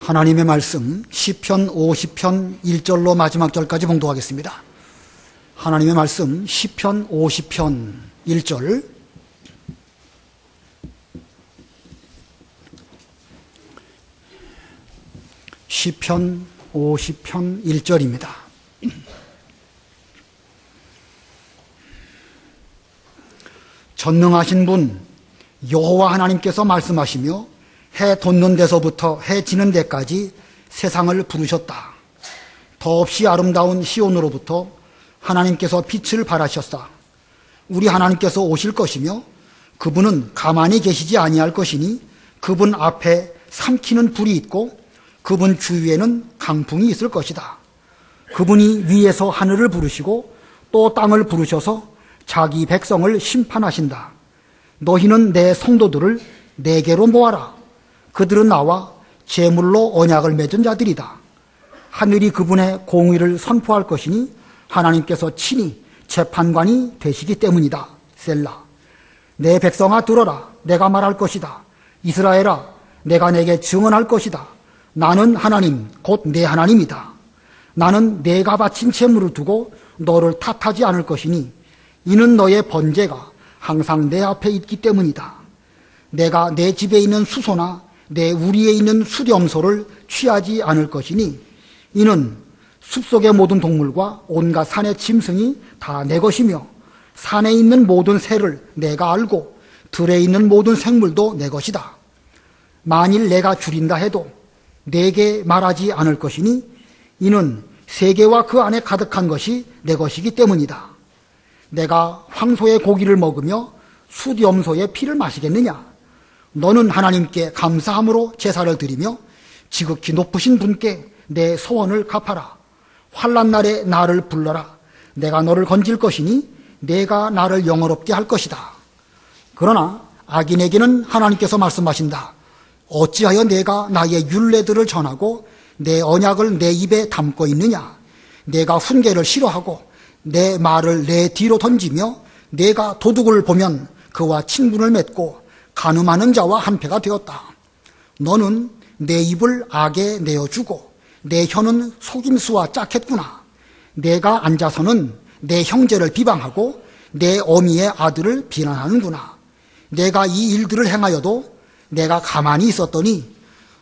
하나님의 말씀 시편 50편 1절로 마지막 절까지 봉독하겠습니다. 하나님의 말씀 시편 50편 1절. 시편 50편 1절입니다. 전능하신 분 여호와 하나님께서 말씀하시며 해 돋는 데서부터 해 지는 데까지 세상을 부르셨다. 더없이 아름다운 시온으로부터 하나님께서 빛을 발하셨다. 우리 하나님께서 오실 것이며 그분은 가만히 계시지 아니할 것이니 그분 앞에 삼키는 불이 있고 그분 주위에는 강풍이 있을 것이다. 그분이 위에서 하늘을 부르시고 또 땅을 부르셔서 자기 백성을 심판하신다. 너희는 내 성도들을 내게로 모아라. 그들은 나와 제물로 언약을 맺은 자들이다. 하늘이 그분의 공의를 선포할 것이니 하나님께서 친히 재판관이 되시기 때문이다. 셀라. 내 백성아 들어라. 내가 말할 것이다. 이스라엘아 내가 내게 증언할 것이다. 나는 하나님 곧 내 하나님이다. 나는 내가 바친 제물을 두고 너를 탓하지 않을 것이니 이는 너의 번제가 항상 내 앞에 있기 때문이다. 내가 내 집에 있는 수소나 내 우리에 있는 수렴소를 취하지 않을 것이니 이는 숲속의 모든 동물과 온갖 산의 짐승이 다 내 것이며 산에 있는 모든 새를 내가 알고 들에 있는 모든 생물도 내 것이다. 만일 내가 줄인다 해도 내게 말하지 않을 것이니 이는 세계와 그 안에 가득한 것이 내 것이기 때문이다. 내가 황소의 고기를 먹으며 숫염소의 피를 마시겠느냐? 너는 하나님께 감사함으로 제사를 드리며 지극히 높으신 분께 내 소원을 갚아라. 환난 날에 나를 불러라. 내가 너를 건질 것이니 내가 나를 영화롭게 할 것이다. 그러나 악인에게는 하나님께서 말씀하신다. 어찌하여 내가 나의 율례들을 전하고 내 언약을 내 입에 담고 있느냐? 내가 훈계를 싫어하고 내 말을 내 뒤로 던지며 내가 도둑을 보면 그와 친분을 맺고 간음하는 자와 한패가 되었다. 너는 내 입을 악에 내어주고 내 혀는 속임수와 짝했구나. 내가 앉아서는 내 형제를 비방하고 내 어미의 아들을 비난하는구나. 내가 이 일들을 행하여도 내가 가만히 있었더니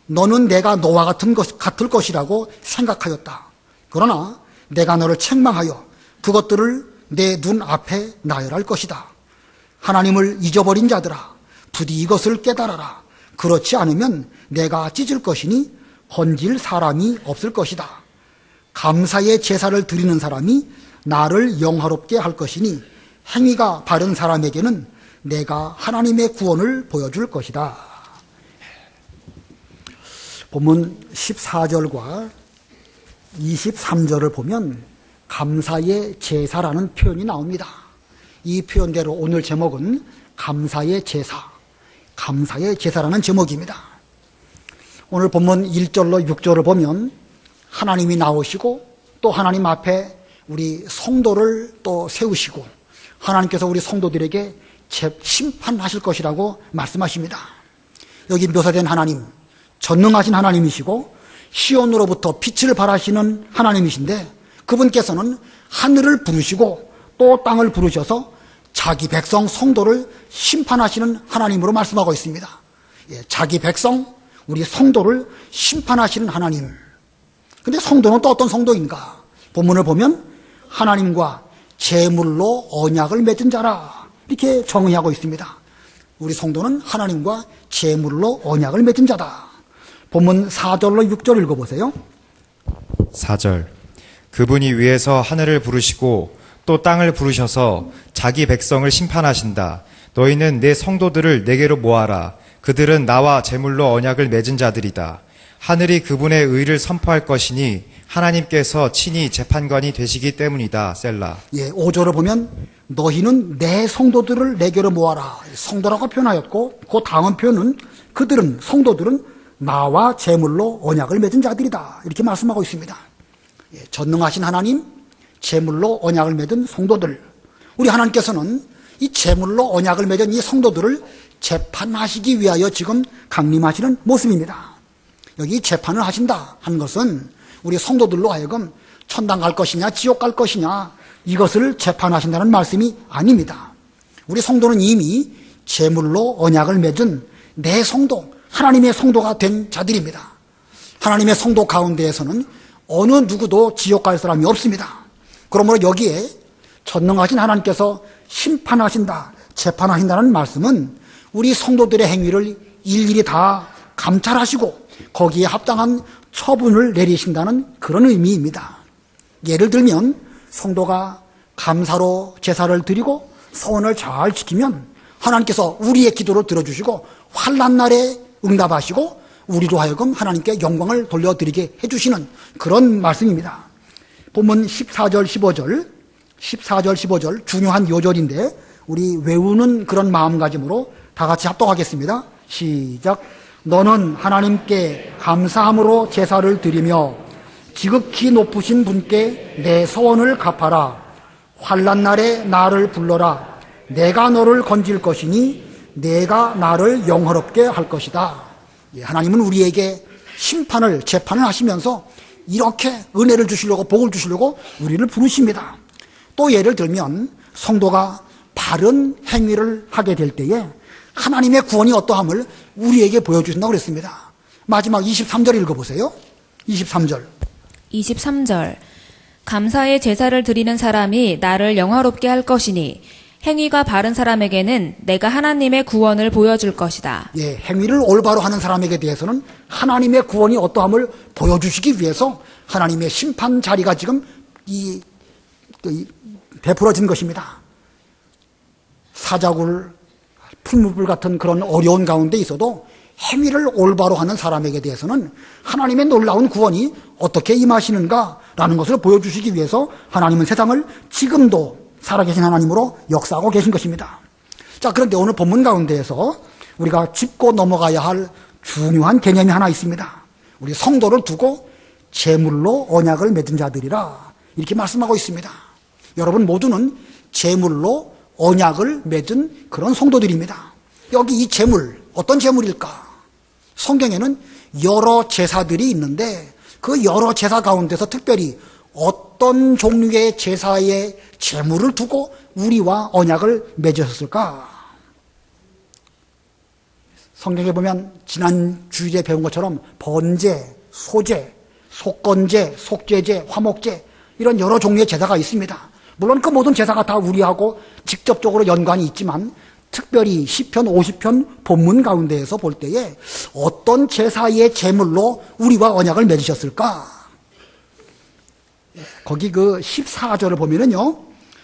너는 내가 너와 같을 것이라고 생각하였다. 그러나 내가 너를 책망하여 그것들을 내 눈 앞에 나열할 것이다. 하나님을 잊어버린 자들아 부디 이것을 깨달아라. 그렇지 않으면 내가 찢을 것이니 건질 사람이 없을 것이다. 감사의 제사를 드리는 사람이 나를 영화롭게 할 것이니 행위가 바른 사람에게는 내가 하나님의 구원을 보여줄 것이다. 본문 14절과 23절을 보면 감사의 제사라는 표현이 나옵니다. 이 표현대로 오늘 제목은 감사의 제사, 감사의 제사라는 제목입니다. 오늘 본문 1절로 6절을 보면 하나님이 나오시고 또 하나님 앞에 우리 성도를 또 세우시고 하나님께서 우리 성도들에게 심판하실 것이라고 말씀하십니다. 여기 묘사된 하나님, 전능하신 하나님이시고 시온으로부터 빛을 발하시는 하나님이신데 그분께서는 하늘을 부르시고 또 땅을 부르셔서 자기 백성 성도를 심판하시는 하나님으로 말씀하고 있습니다. 자기 백성, 우리 성도를 심판하시는 하나님. 근데 성도는 또 어떤 성도인가? 본문을 보면 하나님과 제물로 언약을 맺은 자라 이렇게 정의하고 있습니다. 우리 성도는 하나님과 제물로 언약을 맺은 자다. 본문 4절로 6절 읽어보세요. 4절. 그분이 위에서 하늘을 부르시고 또 땅을 부르셔서 자기 백성을 심판하신다. 너희는 내 성도들을 내게로 모아라. 그들은 나와 제물로 언약을 맺은 자들이다. 하늘이 그분의 의를 선포할 것이니 하나님께서 친히 재판관이 되시기 때문이다. 셀라. 5절을 보면 너희는 내 성도들을 내게로 모아라. 성도라고 표현하였고 그 다음 표현은 그들은 성도들은 나와 제물로 언약을 맺은 자들이다. 이렇게 말씀하고 있습니다. 전능하신 하나님, 제물로 언약을 맺은 성도들. 우리 하나님께서는 이 제물로 언약을 맺은 이 성도들을 재판하시기 위하여 지금 강림하시는 모습입니다. 여기 재판을 하신다 하는 것은 우리 성도들로 하여금 천당 갈 것이냐 지옥 갈 것이냐 이것을 재판하신다는 말씀이 아닙니다. 우리 성도는 이미 제물로 언약을 맺은 내 성도, 하나님의 성도가 된 자들입니다. 하나님의 성도 가운데에서는 어느 누구도 지옥 갈 사람이 없습니다. 그러므로 여기에 전능하신 하나님께서 심판하신다, 재판하신다는 말씀은 우리 성도들의 행위를 일일이 다 감찰하시고 거기에 합당한 처분을 내리신다는 그런 의미입니다. 예를 들면 성도가 감사로 제사를 드리고 서원을 잘 지키면 하나님께서 우리의 기도를 들어주시고 환난 날에 응답하시고 우리로 하여금 하나님께 영광을 돌려드리게 해주시는 그런 말씀입니다. 본문 14절 15절 중요한 요절인데 우리 외우는 그런 마음가짐으로 다 같이 합독하겠습니다. 시작. 너는 하나님께 감사함으로 제사를 드리며 지극히 높으신 분께 내 서원을 갚아라. 환난 날에 나를 불러라. 내가 너를 건질 것이니 내가 나를 영화롭게 할 것이다. 하나님은 우리에게 심판을 재판을 하시면서 이렇게 은혜를 주시려고 복을 주시려고 우리를 부르십니다. 또 예를 들면 성도가 바른 행위를 하게 될 때에 하나님의 구원이 어떠함을 우리에게 보여주신다고 그랬습니다. 마지막 23절 읽어보세요. 23절. 감사의 제사를 드리는 사람이 나를 영화롭게 할 것이니 행위가 바른 사람에게는 내가 하나님의 구원을 보여줄 것이다. 예, 행위를 올바로 하는 사람에게 대해서는 하나님의 구원이 어떠함을 보여주시기 위해서 하나님의 심판 자리가 지금 베풀어진 것입니다. 사자굴, 풀무불 같은 그런 어려운 가운데 있어도 행위를 올바로 하는 사람에게 대해서는 하나님의 놀라운 구원이 어떻게 임하시는가라는 것을 보여주시기 위해서 하나님은 세상을 지금도 살아계신 하나님으로 역사하고 계신 것입니다. 자, 그런데 오늘 본문 가운데에서 우리가 짚고 넘어가야 할 중요한 개념이 하나 있습니다. 우리 성도를 두고 제물로 언약을 맺은 자들이라 이렇게 말씀하고 있습니다. 여러분 모두는 제물로 언약을 맺은 그런 성도들입니다. 여기 이 제물, 어떤 제물일까? 성경에는 여러 제사들이 있는데 그 여러 제사 가운데서 특별히 어떤 종류의 제사의 제물을 두고 우리와 언약을 맺으셨을까? 성경에 보면 지난 주일에 배운 것처럼 번제, 소제, 속건제, 속죄제, 화목제 이런 여러 종류의 제사가 있습니다. 물론 그 모든 제사가 다 우리하고 직접적으로 연관이 있지만 특별히 시편 50편 본문 가운데에서 볼 때에 어떤 제사의 제물로 우리와 언약을 맺으셨을까? 거기 그 14절을 보면은요,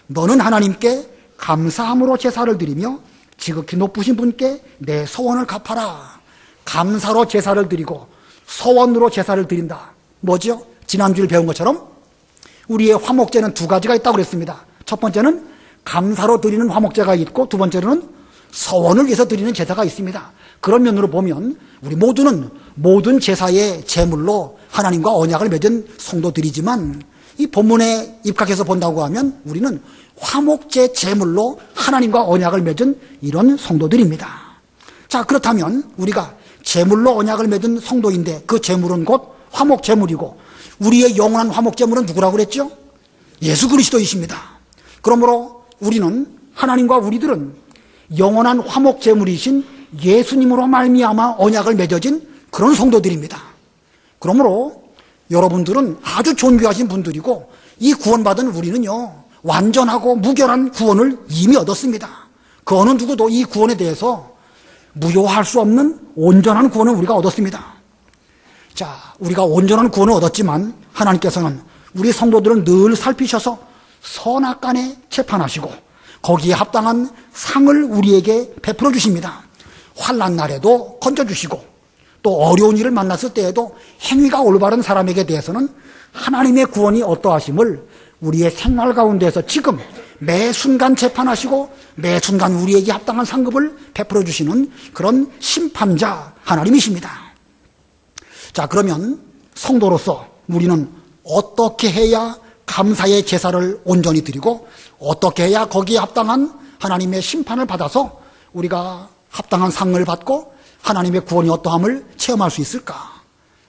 너는 하나님께 감사함으로 제사를 드리며 지극히 높으신 분께 내 서원을 갚아라. 감사로 제사를 드리고 서원으로 제사를 드린다. 뭐죠? 지난주에 배운 것처럼 우리의 화목제는 두 가지가 있다고 그랬습니다. 첫 번째는 감사로 드리는 화목제가 있고 두 번째로는 서원을 위해서 드리는 제사가 있습니다. 그런 면으로 보면 우리 모두는 모든 제사의 제물로 하나님과 언약을 맺은 성도들이지만 이 본문에 입각해서 본다고 하면 우리는 화목제 제물로 하나님과 언약을 맺은 이런 성도들입니다. 자, 그렇다면 우리가 제물로 언약을 맺은 성도인데 그 제물은 곧 화목 제물이고 우리의 영원한 화목 제물은 누구라고 그랬죠? 예수 그리스도이십니다. 그러므로 우리는 하나님과 우리들은 영원한 화목 제물이신 예수님으로 말미암아 언약을 맺어진 그런 성도들입니다. 그러므로 여러분들은 아주 존귀하신 분들이고 이 구원받은 우리는요 완전하고 무결한 구원을 이미 얻었습니다. 그 어느 누구도 이 구원에 대해서 무효할 수 없는 온전한 구원을 우리가 얻었습니다. 자, 우리가 온전한 구원을 얻었지만 하나님께서는 우리 성도들을 늘 살피셔서 선악간에 재판하시고 거기에 합당한 상을 우리에게 베풀어 주십니다. 환난 날에도 건져주시고 또 어려운 일을 만났을 때에도 행위가 올바른 사람에게 대해서는 하나님의 구원이 어떠하심을 우리의 생활 가운데서 지금 매 순간 재판하시고 매 순간 우리에게 합당한 상급을 베풀어 주시는 그런 심판자 하나님이십니다. 자, 그러면 성도로서 우리는 어떻게 해야 감사의 제사를 온전히 드리고 어떻게 해야 거기에 합당한 하나님의 심판을 받아서 우리가 합당한 상을 받고 하나님의 구원이 어떠함을 체험할 수 있을까?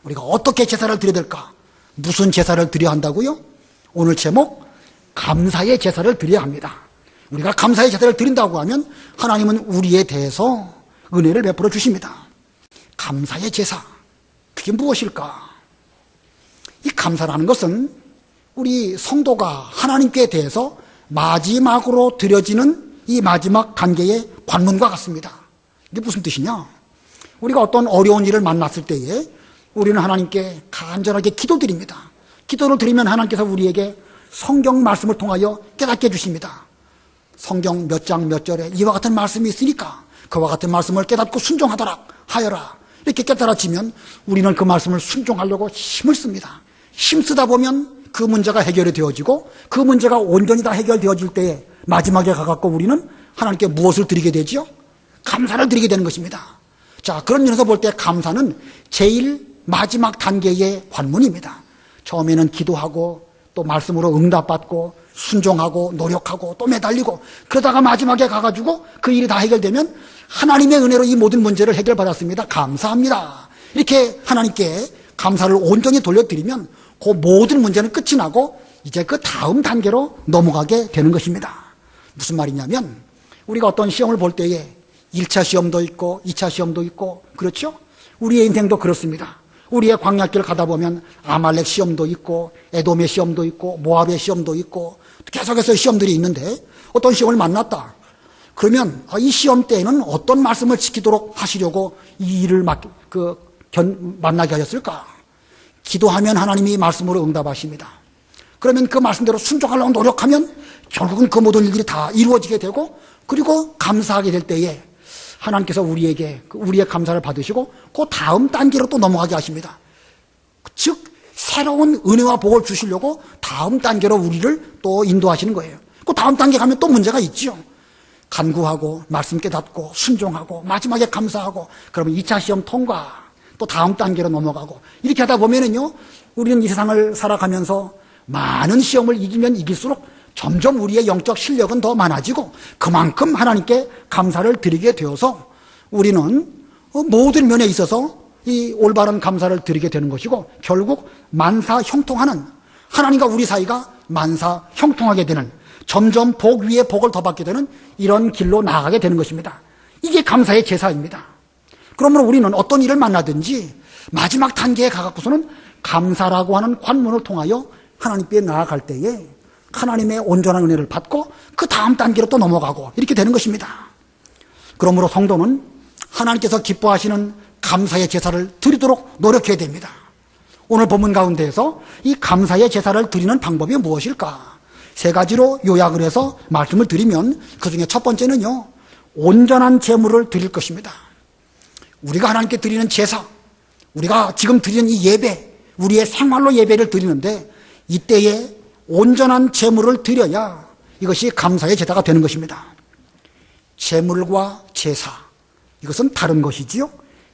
우리가 어떻게 제사를 드려야 될까? 무슨 제사를 드려야 한다고요? 오늘 제목, 감사의 제사를 드려야 합니다. 우리가 감사의 제사를 드린다고 하면 하나님은 우리에 대해서 은혜를 베풀어 주십니다. 감사의 제사, 그게 무엇일까? 이 감사라는 것은 우리 성도가 하나님께 대해서 마지막으로 드려지는 이 마지막 단계의 관문과 같습니다. 이게 무슨 뜻이냐? 우리가 어떤 어려운 일을 만났을 때에 우리는 하나님께 간절하게 기도드립니다. 기도를 드리면 하나님께서 우리에게 성경 말씀을 통하여 깨닫게 해주십니다. 성경 몇 장 몇 절에 이와 같은 말씀이 있으니까 그와 같은 말씀을 깨닫고 순종하더라 하여라. 이렇게 깨달아지면 우리는 그 말씀을 순종하려고 힘을 씁니다. 힘쓰다 보면 그 문제가 해결이 되어지고 그 문제가 온전히 다 해결되어질 때에 마지막에 가갖고 우리는 하나님께 무엇을 드리게 되지요? 감사를 드리게 되는 것입니다. 자, 그런 면에서 볼 때 감사는 제일 마지막 단계의 관문입니다. 처음에는 기도하고 또 말씀으로 응답받고 순종하고 노력하고 또 매달리고 그러다가 마지막에 가가지고 그 일이 다 해결되면 하나님의 은혜로 이 모든 문제를 해결받았습니다. 감사합니다. 이렇게 하나님께 감사를 온전히 돌려드리면 그 모든 문제는 끝이 나고 이제 그 다음 단계로 넘어가게 되는 것입니다. 무슨 말이냐면 우리가 어떤 시험을 볼 때에 1차 시험도 있고 2차 시험도 있고 그렇죠? 우리의 인생도 그렇습니다. 우리의 광야길을 가다 보면 아말렉 시험도 있고 에돔의 시험도 있고 모압의 시험도 있고 계속해서 시험들이 있는데 어떤 시험을 만났다. 그러면 이 시험 때에는 어떤 말씀을 지키도록 하시려고 이 일을 만나게 하셨을까? 기도하면 하나님이 말씀으로 응답하십니다. 그러면 그 말씀대로 순종하려고 노력하면 결국은 그 모든 일들이 다 이루어지게 되고 그리고 감사하게 될 때에 하나님께서 우리의 감사를 받으시고 그 다음 단계로 또 넘어가게 하십니다. 즉 새로운 은혜와 복을 주시려고 다음 단계로 우리를 또 인도하시는 거예요. 그 다음 단계 가면 또 문제가 있죠. 간구하고 말씀 깨닫고 순종하고 마지막에 감사하고 그러면 2차 시험 통과 또 다음 단계로 넘어가고 이렇게 하다 보면은요 우리는 이 세상을 살아가면서 많은 시험을 이기면 이길수록 점점 우리의 영적 실력은 더 많아지고 그만큼 하나님께 감사를 드리게 되어서 우리는 모든 면에 있어서 이 올바른 감사를 드리게 되는 것이고 결국 만사 형통하는 하나님과 우리 사이가 만사 형통하게 되는 점점 복 위에 복을 더 받게 되는 이런 길로 나아가게 되는 것입니다. 이게 감사의 제사입니다. 그러므로 우리는 어떤 일을 만나든지 마지막 단계에 가갖고서는 감사라고 하는 관문을 통하여 하나님께 나아갈 때에 하나님의 온전한 은혜를 받고 그 다음 단계로 또 넘어가고 이렇게 되는 것입니다. 그러므로 성도는 하나님께서 기뻐하시는 감사의 제사를 드리도록 노력해야 됩니다. 오늘 본문 가운데에서 이 감사의 제사를 드리는 방법이 무엇일까? 3가지로 요약을 해서 말씀을 드리면 그 중에 첫 번째는요 온전한 제물을 드릴 것입니다. 우리가 하나님께 드리는 제사, 우리가 지금 드리는 이 예배, 우리의 생활로 예배를 드리는데 이때에 온전한 제물을 드려야 이것이 감사의 제사가 되는 것입니다. 제물과 제사, 이것은 다른 것이지요.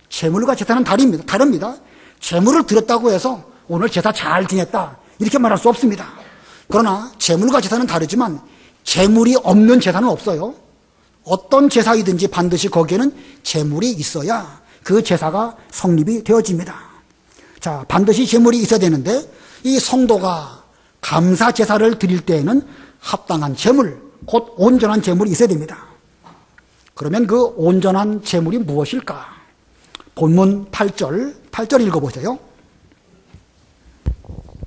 제물과 제사는 다릅니다. 제물을 드렸다고 해서 오늘 제사 잘 지냈다 이렇게 말할 수 없습니다. 그러나 제물과 제사는 다르지만 제물이 없는 제사는 없어요. 어떤 제사이든지 반드시 거기에는 제물이 있어야 그 제사가 성립이 되어집니다. 자, 반드시 제물이 있어야 되는데 이 성도가 감사 제사를 드릴 때에는 합당한 제물, 곧 온전한 제물이 있어야 됩니다. 그러면 그 온전한 제물이 무엇일까? 본문 8절 읽어보세요.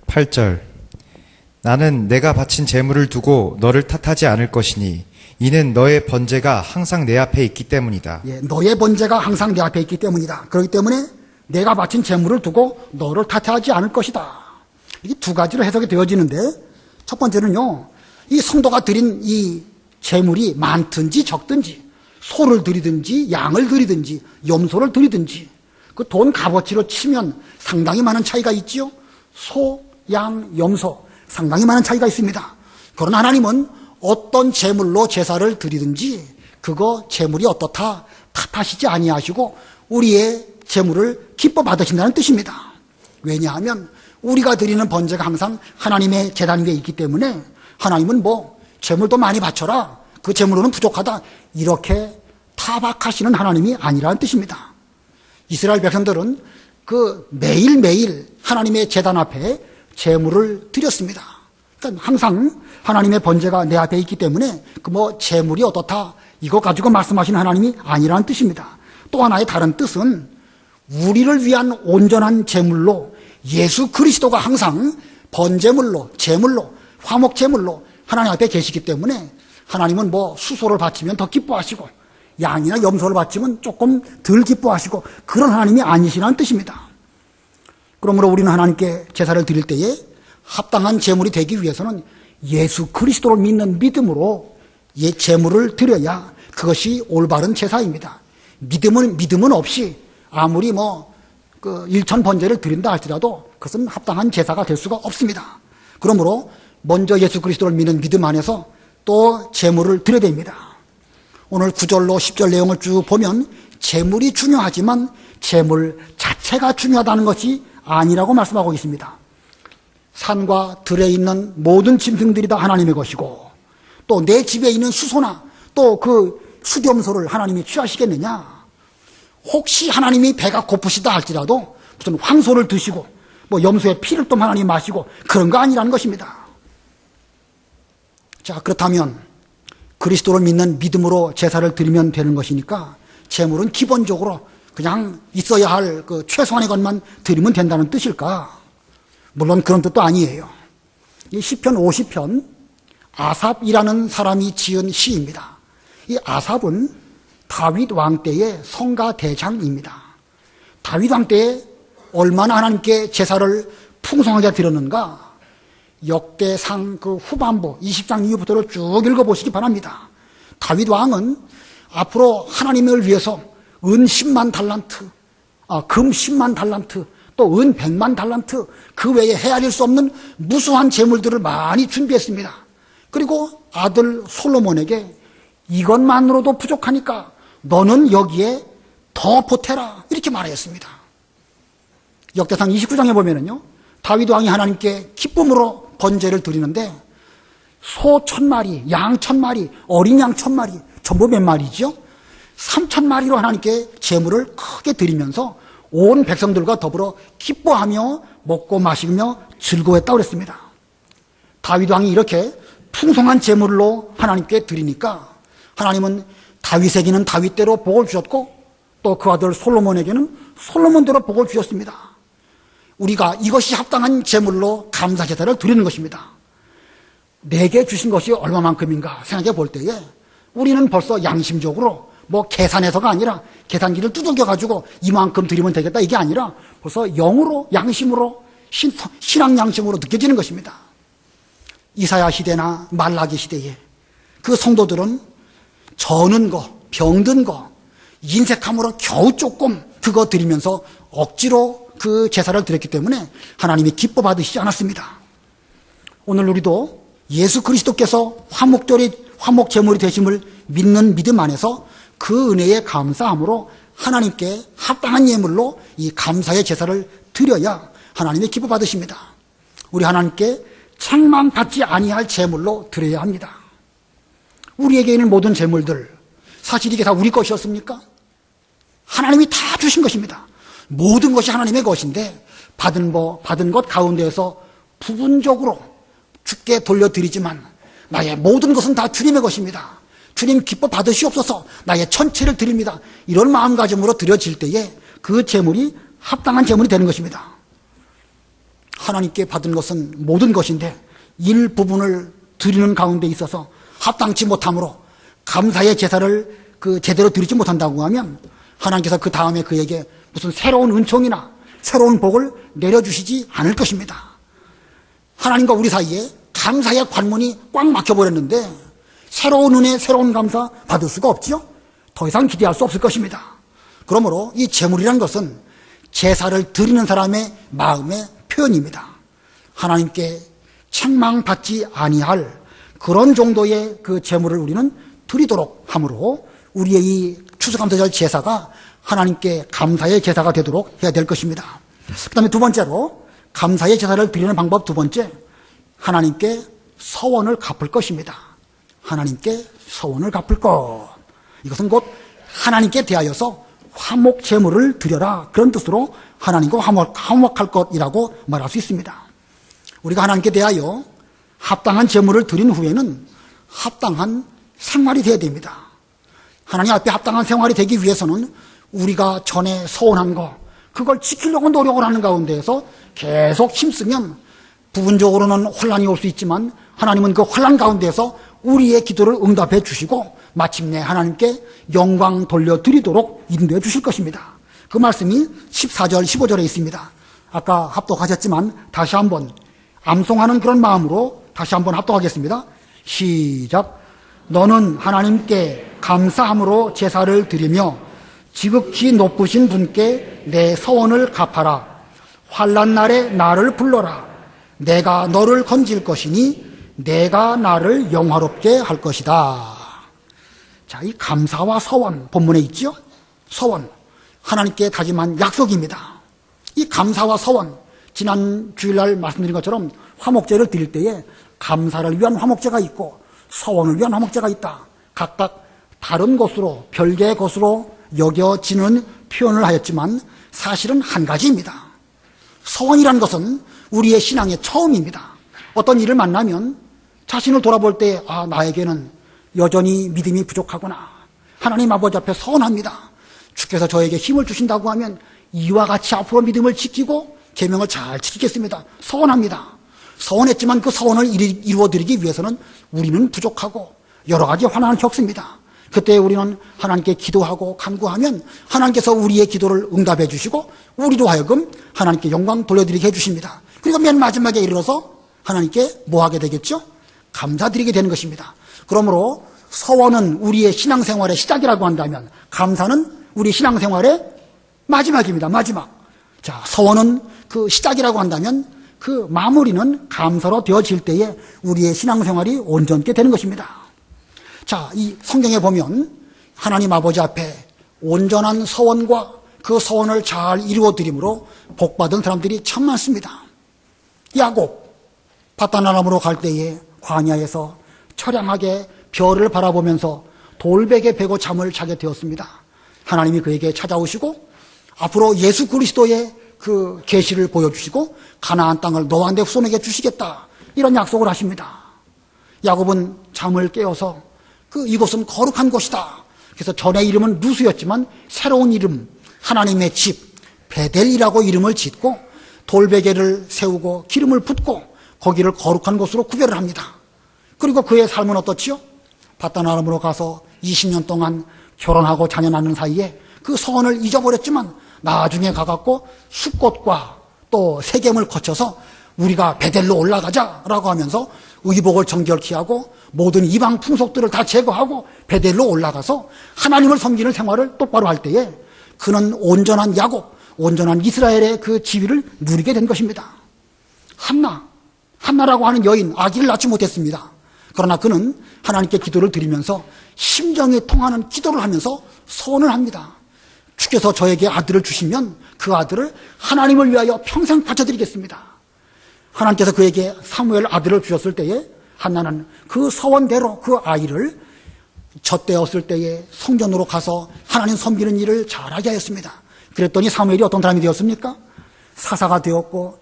8절 나는 내가 바친 제물을 두고 너를 탓하지 않을 것이니 이는 너의 번제가 항상 내 앞에 있기 때문이다. 예, 너의 번제가 항상 내 앞에 있기 때문이다. 그렇기 때문에 내가 바친 제물을 두고 너를 탓하지 않을 것이다. 이게 2가지로 해석이 되어지는데 첫 번째는요, 이 성도가 드린 이 제물이 많든지 적든지 소를 드리든지 양을 드리든지 염소를 드리든지 그 돈 값어치로 치면 상당히 많은 차이가 있지요. 소, 양, 염소 상당히 많은 차이가 있습니다. 그러나 하나님은 어떤 제물로 제사를 드리든지 그거 제물이 어떻다 탓하시지 아니하시고 우리의 제물을 기뻐 받으신다는 뜻입니다. 왜냐하면 우리가 드리는 번제가 항상 하나님의 제단 위에 있기 때문에 하나님은 제물도 많이 바쳐라, 그 제물로는 부족하다 이렇게 타박하시는 하나님이 아니라는 뜻입니다. 이스라엘 백성들은 그 매일매일 하나님의 제단 앞에 제물을 드렸습니다. 그러니까 항상 하나님의 번제가 내 앞에 있기 때문에 그 뭐 제물이 어떻다 이거 가지고 말씀하시는 하나님이 아니라는 뜻입니다. 또 하나의 다른 뜻은 우리를 위한 온전한 제물로 예수 그리스도가 항상 번제물로, 제물로, 화목 제물로 하나님 앞에 계시기 때문에 하나님은 뭐 수소를 바치면 더 기뻐하시고 양이나 염소를 바치면 조금 덜 기뻐하시고 그런 하나님이 아니시라는 뜻입니다. 그러므로 우리는 하나님께 제사를 드릴 때에 합당한 제물이 되기 위해서는 예수 그리스도를 믿는 믿음으로 제물을 드려야 그것이 올바른 제사입니다. 믿음은 없이 아무리 일천 번제를 드린다 할지라도 그것은 합당한 제사가 될 수가 없습니다. 그러므로 먼저 예수 그리스도를 믿는 믿음 안에서 또 제물을 드려야 됩니다. 오늘 9절로 10절 내용을 쭉 보면 제물이 중요하지만 제물 자체가 중요하다는 것이 아니라고 말씀하고 있습니다. 산과 들에 있는 모든 짐승들이 다 하나님의 것이고 또 내 집에 있는 수소나 또 그 수렴소를 하나님이 취하시겠느냐? 혹시 하나님이 배가 고프시다 할지라도 무슨 황소를 드시고 뭐 염소의 피를 또 하나님이 마시고 그런 거 아니라는 것입니다. 자, 그렇다면 그리스도를 믿는 믿음으로 제사를 드리면 되는 것이니까 제물은 기본적으로 그냥 있어야 할 그 최소한의 것만 드리면 된다는 뜻일까? 물론 그런 뜻도 아니에요. 이 시편 50편 아삽이라는 사람이 지은 시입니다. 이 아삽은 다윗 왕 때의 성가 대장입니다. 다윗 왕 때에 얼마나 하나님께 제사를 풍성하게 드렸는가? 역대상 그 후반부 20장 이후부터를 쭉 읽어보시기 바랍니다. 다윗 왕은 앞으로 하나님을 위해서 은 10만 달란트, 금 10만 달란트, 또 은 100만 달란트, 그 외에 헤아릴 수 없는 무수한 재물들을 많이 준비했습니다. 그리고 아들 솔로몬에게 이것만으로도 부족하니까 너는 여기에 더 보태라 이렇게 말하였습니다. 역대상 29장에 보면은요, 다윗 왕이 하나님께 기쁨으로 번제를 드리는데 소 1000마리, 양 1000마리, 어린 양 1000마리, 전부 몇 마리죠? 3000마리로 하나님께 제물을 크게 드리면서 온 백성들과 더불어 기뻐하며 먹고 마시며 즐거워했다고 그랬습니다. 다윗 왕이 이렇게 풍성한 제물로 하나님께 드리니까 하나님은 다윗에게는 다윗대로 복을 주셨고 또 그 아들 솔로몬에게는 솔로몬대로 복을 주셨습니다. 우리가 이것이 합당한 제물로 감사 제사를 드리는 것입니다. 내게 주신 것이 얼마만큼인가 생각해 볼 때에 우리는 벌써 양심적으로 뭐 계산해서가 아니라 계산기를 두들겨 가지고 이만큼 드리면 되겠다 이게 아니라 벌써 영으로 양심으로 신앙 양심으로 느껴지는 것입니다. 이사야 시대나 말라기 시대에 그 성도들은 저는 거, 병든 거, 인색함으로 겨우 조금 그거 드리면서 억지로 그 제사를 드렸기 때문에 하나님이 기뻐 받으시지 않았습니다. 오늘 우리도 예수 그리스도께서 화목 제물이 되심을 믿는 믿음 안에서 그 은혜에 감사함으로 하나님께 합당한 예물로 이 감사의 제사를 드려야 하나님의 기뻐 받으십니다. 우리 하나님께 책망받지 아니할 제물로 드려야 합니다. 우리에게 있는 모든 제물들 사실 이게 다 우리 것이었습니까? 하나님이 다 주신 것입니다. 모든 것이 하나님의 것인데 받은 것 가운데에서 부분적으로 주께 돌려드리지만 나의 모든 것은 다 주님의 것입니다. 주님 기뻐 받으시옵소서 나의 전체를 드립니다. 이런 마음가짐으로 드려질 때에 그 제물이 합당한 제물이 되는 것입니다. 하나님께 받은 것은 모든 것인데 일부분을 드리는 가운데 있어서 합당치 못함으로 감사의 제사를 제대로 드리지 못한다고 하면 하나님께서 그 다음에 그에게 무슨 새로운 은총이나 새로운 복을 내려주시지 않을 것입니다. 하나님과 우리 사이에 감사의 관문이 꽉 막혀버렸는데 새로운 은혜, 새로운 감사 받을 수가 없지요? 더 이상 기대할 수 없을 것입니다. 그러므로 이 제물이라는 것은 제사를 드리는 사람의 마음의 표현입니다. 하나님께 책망받지 아니할 그런 정도의 그 제물을 우리는 드리도록 함으로 우리의 이 추수감사절 제사가 하나님께 감사의 제사가 되도록 해야 될 것입니다. 그 다음에 두 번째로 감사의 제사를 드리는 방법 두 번째, 하나님께 서원을 갚을 것입니다. 하나님께 서원을 갚을 것. 이것은 곧 하나님께 대하여서 화목 제물을 드려라. 그런 뜻으로 하나님과 화목할 것이라고 말할 수 있습니다. 우리가 하나님께 대하여 합당한 제물을 드린 후에는 합당한 생활이 되어야 됩니다. 하나님 앞에 합당한 생활이 되기 위해서는 우리가 전에 서원한 거, 그걸 지키려고 노력을 하는 가운데에서 계속 힘쓰면 부분적으로는 혼란이 올 수 있지만 하나님은 그 혼란 가운데서 우리의 기도를 응답해 주시고 마침내 하나님께 영광 돌려드리도록 인도해 주실 것입니다. 그 말씀이 14절, 15절에 있습니다. 아까 합독하셨지만 다시 한번 암송하는 그런 마음으로 다시 한번 합독하겠습니다. 시작. 너는 하나님께 감사함으로 제사를 드리며 지극히 높으신 분께 내 서원을 갚아라. 환난 날에 나를 불러라. 내가 너를 건질 것이니 내가 나를 영화롭게 할 것이다. 자, 이 감사와 서원 본문에 있죠? 서원, 하나님께 다짐한 약속입니다. 이 감사와 서원, 지난 주일날 말씀드린 것처럼 화목제를 드릴 때에 감사를 위한 화목제가 있고 서원을 위한 화목제가 있다. 각각 다른 것으로, 별개의 것으로 여겨지는 표현을 하였지만 사실은 한 가지입니다. 서원이라는 것은 우리의 신앙의 처음입니다. 어떤 일을 만나면 자신을 돌아볼 때 나에게는 여전히 믿음이 부족하구나. 하나님 아버지 앞에 서원합니다. 주께서 저에게 힘을 주신다고 하면 이와 같이 앞으로 믿음을 지키고 계명을 잘 지키겠습니다. 서원합니다. 서원했지만 그 서원을 이루어드리기 위해서는 우리는 부족하고 여러 가지 환난을 겪습니다. 그때 우리는 하나님께 기도하고 간구하면 하나님께서 우리의 기도를 응답해 주시고 우리로 하여금 하나님께 영광 돌려드리게 해주십니다. 그리고 맨 마지막에 이르러서 하나님께 뭐 하게 되겠죠? 감사드리게 되는 것입니다. 그러므로 서원은 우리의 신앙생활의 시작이라고 한다면 감사는 우리 신앙생활의 마지막입니다. 마지막. 자, 서원은 그 시작이라고 한다면 그 마무리는 감사로 되어질 때에 우리의 신앙생활이 온전케 되는 것입니다. 자, 이 성경에 보면 하나님 아버지 앞에 온전한 서원과 그 서원을 잘 이루어드림으로 복받은 사람들이 참 많습니다. 야곱, 바다나람으로 갈 때에 광야에서 처량하게 별을 바라보면서 돌베개 베고 잠을 자게 되었습니다. 하나님이 그에게 찾아오시고 앞으로 예수 그리스도의 그 계시를 보여주시고 가나안 땅을 너와 내 후손에게 주시겠다, 이런 약속을 하십니다. 야곱은 잠을 깨어서 이곳은 거룩한 곳이다. 그래서 전의 이름은 루스였지만 새로운 이름, 하나님의 집 베델이라고 이름을 짓고 돌베개를 세우고 기름을 붓고 거기를 거룩한 곳으로 구별을 합니다. 그리고 그의 삶은 어떻지요? 바다나람으로 가서 20년 동안 결혼하고 자녀 낳는 사이에 그 서원을 잊어버렸지만 나중에 가갖고 숫꽃과 또 세겜을 거쳐서 우리가 베델로 올라가자라고 하면서 의복을 정결케 하고 모든 이방 풍속들을 다 제거하고 베델로 올라가서 하나님을 섬기는 생활을 똑바로 할 때에 그는 온전한 야곱, 온전한 이스라엘의 그 지위를 누리게 된 것입니다. 한나라고 하는 여인, 아기를 낳지 못했습니다. 그러나 그는 하나님께 기도를 드리면서 심정이 통하는 기도를 하면서 소원을 합니다. 주께서 저에게 아들을 주시면 그 아들을 하나님을 위하여 평생 바쳐드리겠습니다. 하나님께서 그에게 사무엘 아들을 주셨을 때에 한나는 그 서원대로 그 아이를 젖되었을 때에 성전으로 가서 하나님 섬기는 일을 잘하게 하였습니다. 그랬더니 사무엘이 어떤 사람이 되었습니까? 사사가 되었고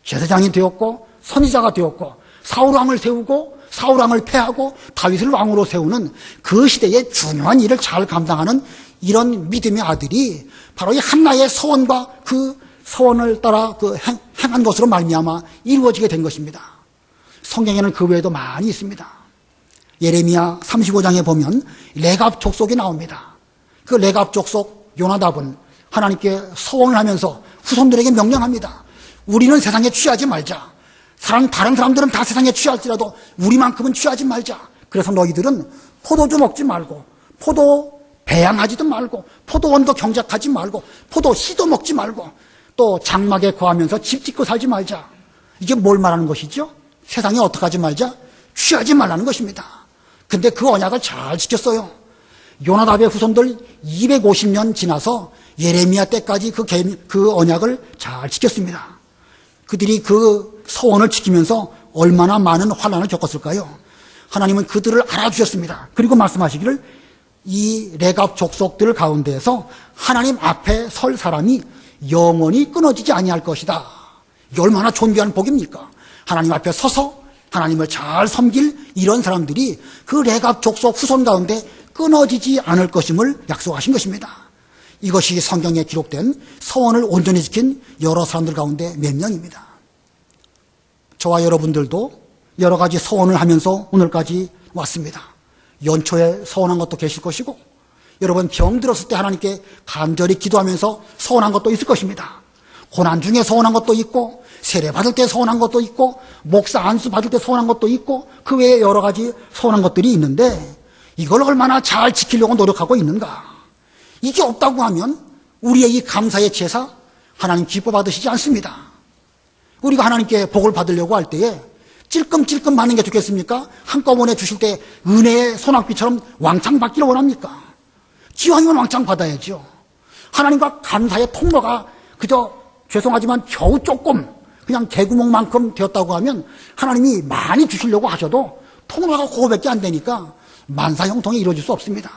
제사장이 되었고 선지자가 되었고 사울왕을 세우고 사울왕을 패하고 다윗을 왕으로 세우는 그 시대의 중요한 일을 잘 감당하는 이런 믿음의 아들이 바로 이 한나의 서원과 그 서원을 따라 행한 것으로 말미암아 이루어지게 된 것입니다. 성경에는 그 외에도 많이 있습니다. 예레미야 35장에 보면 레갑 족속이 나옵니다. 그 레갑 족속 요나답은 하나님께 서원을 하면서 후손들에게 명령합니다. 우리는 세상에 취하지 말자. 다른 사람들은 다 세상에 취할지라도 우리만큼은 취하지 말자. 그래서 너희들은 포도주 먹지 말고 포도 배양하지도 말고 포도원도 경작하지 말고 포도 씨도 먹지 말고 또 장막에 거하면서 집 짓고 살지 말자. 이게 뭘 말하는 것이죠? 세상에 어떻게 하지 말자? 취하지 말라는 것입니다. 근데 그 언약을 잘 지켰어요. 요나답의 후손들 250년 지나서 예레미야 때까지 그 언약을 잘 지켰습니다. 그들이 그 서원을 지키면서 얼마나 많은 환난을 겪었을까요? 하나님은 그들을 알아주셨습니다. 그리고 말씀하시기를 이 레갑 족속들 가운데에서 하나님 앞에 설 사람이 영원히 끊어지지 아니할 것이다. 이게 얼마나 존귀한 복입니까? 하나님 앞에 서서 하나님을 잘 섬길 이런 사람들이 그 레갑 족속 후손 가운데 끊어지지 않을 것임을 약속하신 것입니다. 이것이 성경에 기록된 서원을 온전히 지킨 여러 사람들 가운데 몇 명입니다. 저와 여러분들도 여러 가지 서원을 하면서 오늘까지 왔습니다. 연초에 서원한 것도 계실 것이고, 여러분 병 들었을 때 하나님께 간절히 기도하면서 서원한 것도 있을 것입니다. 고난 중에 서원한 것도 있고, 세례 받을 때 서원한 것도 있고, 목사 안수 받을 때 서원한 것도 있고, 그 외에 여러 가지 서원한 것들이 있는데 이걸 얼마나 잘 지키려고 노력하고 있는가? 이게 없다고 하면 우리의 이 감사의 제사 하나님 기뻐 받으시지 않습니다. 우리가 하나님께 복을 받으려고 할 때에 찔끔찔끔 받는 게 좋겠습니까? 한꺼번에 주실 때 은혜의 소낙비처럼 왕창 받기를 원합니까? 기왕이면 왕창 받아야죠. 하나님과 감사의 통로가 그저 죄송하지만 겨우 조금 그냥 개구멍만큼 되었다고 하면 하나님이 많이 주시려고 하셔도 통로가 그거밖에 안 되니까 만사형통이 이루어질 수 없습니다.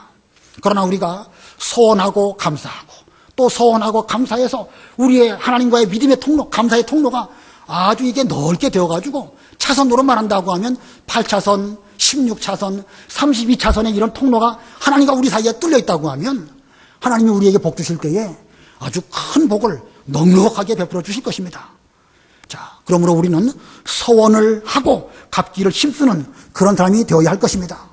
그러나 우리가 소원하고 감사하고 또 소원하고 감사해서 우리의 하나님과의 믿음의 통로, 감사의 통로가 아주 이게 넓게 되어가지고 차선으로만 한다고 하면 8차선, 16차선, 32차선의 이런 통로가 하나님과 우리 사이에 뚫려 있다고 하면 하나님이 우리에게 복 주실 때에 아주 큰 복을 넉넉하게 베풀어 주실 것입니다. 자, 그러므로 우리는 서원을 하고 갚기를 힘쓰는 그런 사람이 되어야 할 것입니다.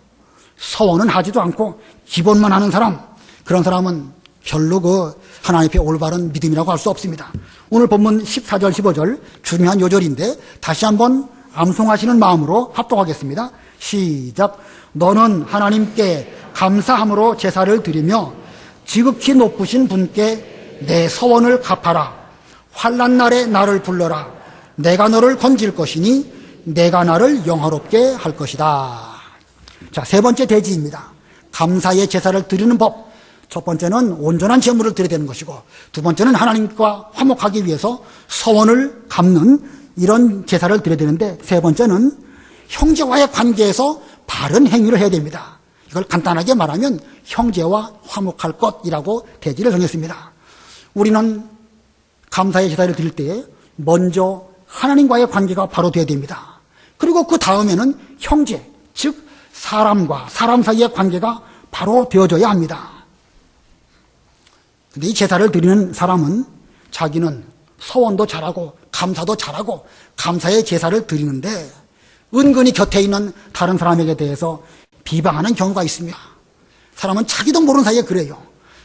서원은 하지도 않고 기본만 하는 사람, 그런 사람은 별로 그 하나님 앞에 올바른 믿음이라고 할 수 없습니다. 오늘 본문 14절, 15절 중요한 요절인데 다시 한번 암송하시는 마음으로 합독하겠습니다. 시작. 너는 하나님께 감사함으로 제사를 드리며 지극히 높으신 분께 내 서원을 갚아라. 환난 날에 나를 불러라. 내가 너를 건질 것이니 내가 나를 영화롭게 할 것이다. 자, 세 번째 대지입니다. 감사의 제사를 드리는 법. 첫 번째는 온전한 제물을 드려야 되는 것이고, 두 번째는 하나님과 화목하기 위해서 서원을 갚는 이런 제사를 드려야 되는데, 세 번째는 형제와의 관계에서 바른 행위를 해야 됩니다. 이걸 간단하게 말하면 형제와 화목할 것이라고 대지를 정했습니다. 우리는 감사의 제사를 드릴 때에 먼저 하나님과의 관계가 바로 되어야 됩니다. 그리고 그 다음에는 형제, 즉 사람과 사람 사이의 관계가 바로 되어져야 합니다. 근데 이 제사를 드리는 사람은 자기는 서원도 잘하고 감사도 잘하고 감사의 제사를 드리는데 은근히 곁에 있는 다른 사람에게 대해서 비방하는 경우가 있습니다. 사람은 자기도 모르는 사이에 그래요.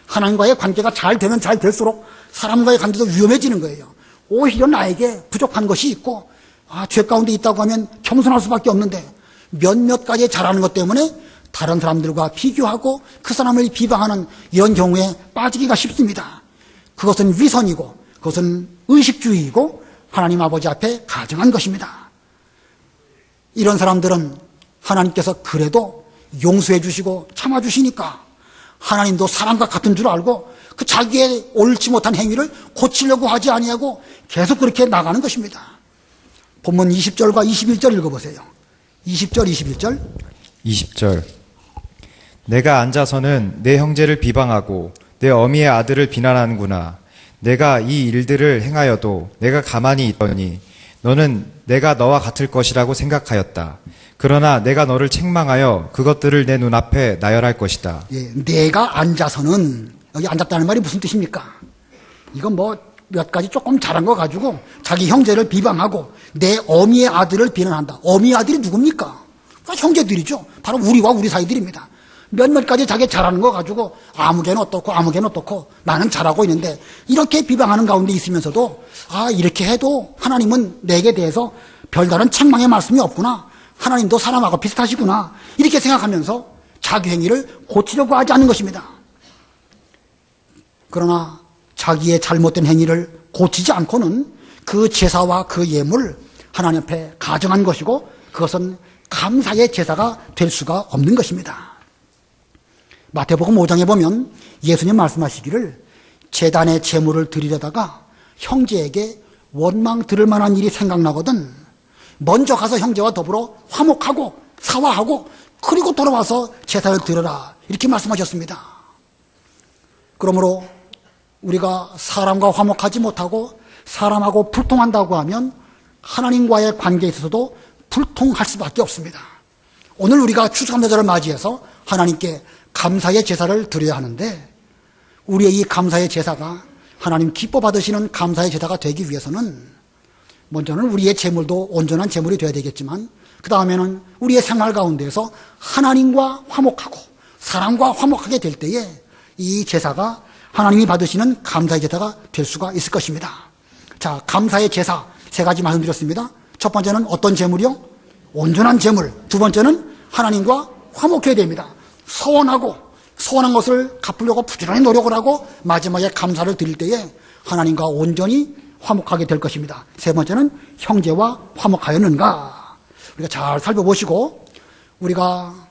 하나님과의 관계가 잘 되면 잘 될수록 사람과의 관계도 위험해지는 거예요. 오히려 나에게 부족한 것이 있고 죄 가운데 있다고 하면 겸손할 수밖에 없는데 몇몇 가지 잘하는 것 때문에 다른 사람들과 비교하고 그 사람을 비방하는 이런 경우에 빠지기가 쉽습니다. 그것은 위선이고 그것은 의식주의이고 하나님 아버지 앞에 가증한 것입니다. 이런 사람들은 하나님께서 그래도 용서해 주시고 참아 주시니까 하나님도 사람과 같은 줄 알고 그 자기의 옳지 못한 행위를 고치려고 하지 아니하고 계속 그렇게 나가는 것입니다. 본문 20절과 21절 읽어보세요. 20절, 21절. 20절. 내가 앉아서는 내 형제를 비방하고 내 어미의 아들을 비난하는구나. 내가 이 일들을 행하여도 내가 가만히 있더니 너는 내가 너와 같을 것이라고 생각하였다. 그러나 내가 너를 책망하여 그것들을 내 눈앞에 나열할 것이다. 예, 내가 앉아서는, 여기 앉았다는 말이 무슨 뜻입니까? 이건 몇 가지 조금 잘한 거 가지고 자기 형제를 비방하고 내 어미의 아들을 비난한다. 어미의 아들이 누굽니까? 형제들이죠. 바로 우리와 우리 사이들입니다. 몇몇 가지 자기 잘하는 거 가지고 아무개는 어떻고 나는 잘하고 있는데 이렇게 비방하는 가운데 있으면서도 이렇게 해도 하나님은 내게 대해서 별다른 책망의 말씀이 없구나. 하나님도 사람하고 비슷하시구나. 이렇게 생각하면서 자기 행위를 고치려고 하지 않는 것입니다. 그러나 자기의 잘못된 행위를 고치지 않고는 그 제사와 그 예물 하나님 앞에 가정한 것이고 그것은 감사의 제사가 될 수가 없는 것입니다. 마태복음 5장에 보면 예수님 말씀하시기를 제단의 제물을 드리려다가 형제에게 원망 들을 만한 일이 생각나거든 먼저 가서 형제와 더불어 화목하고 사화하고 그리고 돌아와서 제사를 드려라. 이렇게 말씀하셨습니다. 그러므로 우리가 사람과 화목하지 못하고 사람하고 불통한다고 하면 하나님과의 관계에 있어서도 불통할 수밖에 없습니다. 오늘 우리가 추수감사절을 맞이해서 하나님께 감사의 제사를 드려야 하는데, 우리의 이 감사의 제사가 하나님 기뻐 받으시는 감사의 제사가 되기 위해서는 먼저는 우리의 재물도 온전한 재물이 되어야 되겠지만, 그 다음에는 우리의 생활 가운데에서 하나님과 화목하고 사람과 화목하게 될 때에 이 제사가 하나님이 받으시는 감사의 제사가 될 수가 있을 것입니다. 자, 감사의 제사 세 가지 말씀드렸습니다. 첫 번째는 어떤 재물이요? 온전한 재물. 두 번째는 하나님과 화목해야 됩니다. 서원한 것을 갚으려고 부지런히 노력을 하고 마지막에 감사를 드릴 때에 하나님과 온전히 화목하게 될 것입니다. 세 번째는 형제와 화목하였는가. 우리가 잘 살펴보시고 우리가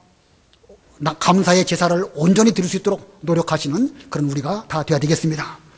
감사의 제사를 온전히 드릴 수 있도록 노력하시는 그런 우리가 다 되어야 되겠습니다.